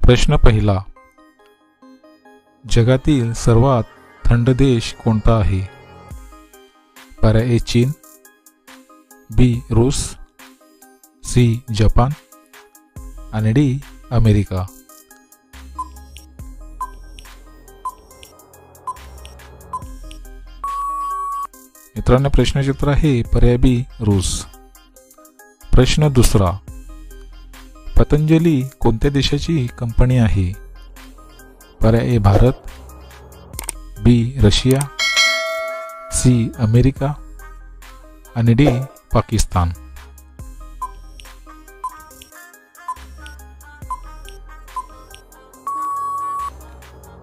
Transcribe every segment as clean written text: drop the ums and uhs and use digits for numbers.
प्रश्न पहिला, जगातील सर्वात थंड देश कोणता आहे? पर्याय ए चीन, बी रूस, सी जपान आणि डी अमेरिका. मित्रांनो, प्रश्नाचे उत्तर आहे पर्याय बी रूस. प्रश्न दुसरा, पतंजली कोणत्या देशाची कंपनी आहे? पर्याय ए भारत, बी रशिया, सी अमेरिका आणि डी पाकिस्तान.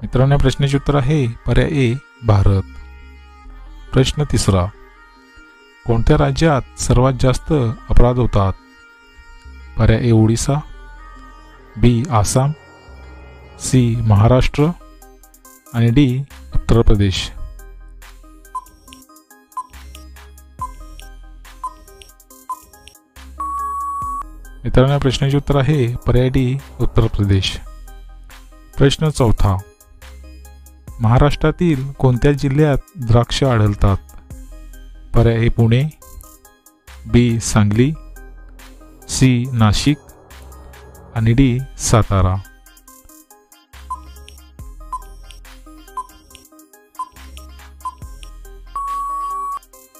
मित्रांनो, प्रश्नाचे उत्तर आहे पर्याय ए भारत. प्रश्न तिसरा, कोणत्या राज्यात सर्वात जास्त अपराध होतात? पर्याय ए ओडिसा, बी आसाम, सी महाराष्ट्र आणि डी उत्तर प्रदेश. मित्रांनो, प्रश्नाचे उत्तर आहे पर्याय डी उत्तर प्रदेश. प्रश्न चौथा, महाराष्ट्रातील कोणत्या जिल्ह्यात द्राक्ष आढळतात? पर्याय ए पुणे, बी सांगली, सी नाशिक आणि डी सातारा.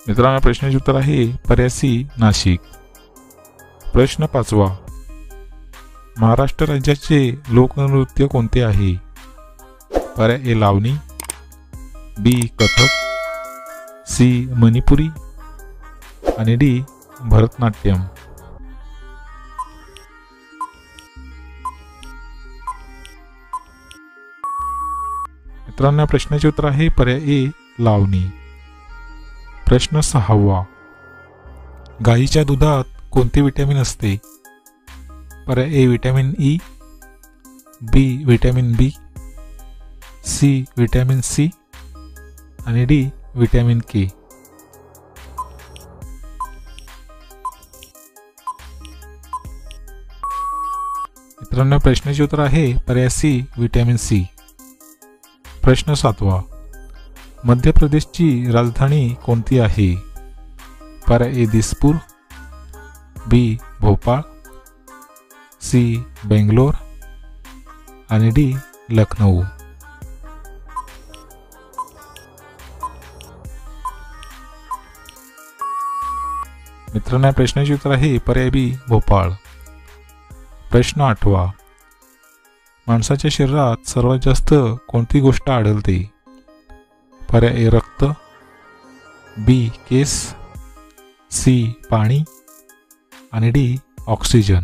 मित्रांनो, प्रश्नाचे उत्तर आहे पर्याय सी नाशिक. प्रश्न पाचवा, महाराष्ट्र राज्याचे लोकनृत्य कोणते आहे? पर्याय ए लावणी, बी कथक, सी मणिपुरी आणि डी भरतनाट्यम. मित्रांनो, प्रश्नाचे उत्तर आहे पर्याय ए लावणी. प्रश्न सहावा, गाईच्या दुधात कोणते विटॅमिन असते? पर्याय A vitamin E, B vitamin B, C vitamin C आणि डी विटॅमिन के. मित्रांनो, प्रश्नाचे उत्तर आहे पर्याय सी विटॅमिन सी. प्रश्न सातवा, मध्य प्रदेशची राजधानी कोणती आहे? पर्याय ए दिसपूर, बी भोपाळ, सी बेंगलोर आणि डी लखनऊ. मित्रांनो, प्रश्नाचे उत्तर आहे पर्याय बी भोपाळ. प्रश्न आठवा, माणसाच्या शरीरात सर्वात जास्त कोणती गोष्ट आढळते? पर्याय ए रक्त, बी केस, सी पाणी आणि डी ऑक्सिजन.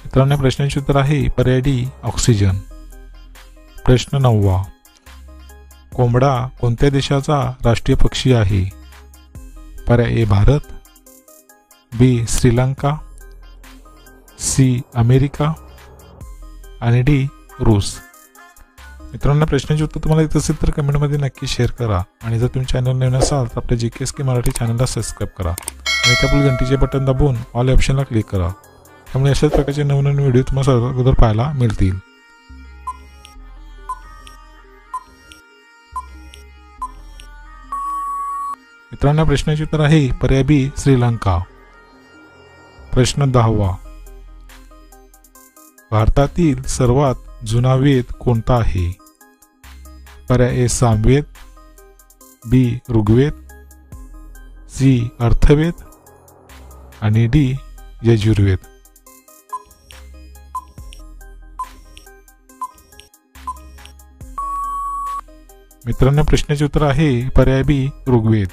मित्रांनो, प्रश्नाचे उत्तर आहे पर्याय डी ऑक्सिजन. प्रश्न नववा, कोंबडा कोणत्या देशाचा राष्ट्रीय पक्षी आहे? पर्याय ए भारत, बी श्रीलंका, सी अमेरिका आणि डी रूस. मित्रांनो, प्रश्नाचे उत्तर तुम्हाला येत असेल तर कमेंटमध्ये नक्की शेअर करा आणि जर तुम्ही चॅनल नवीन असाल तर आपल्या GKSK मराठी चॅनलला सबस्क्राईब करा आणि त्यापुढे घंटीचे बटन दाबून ऑल ऑप्शनला क्लिक करा. त्यामुळे अशाच प्रकारचे नवनवीन व्हिडिओ तुम्हाला सर्वात अगोदर पाहायला मिळतील. मित्रांनो, प्रश्नाचे उत्तर आहे पर्याय बी श्रीलंका. प्रश्न 10वा, भारतातील सर्वात जुना वेद कोणता आहे? पर्याय ए सामवेद, बी ऋग्वेद, सी अर्थवेद आणि डी यजुर्वेद. मित्रांनो, प्रश्नाचे उत्तर आहे पर्याय बी ऋग्वेद.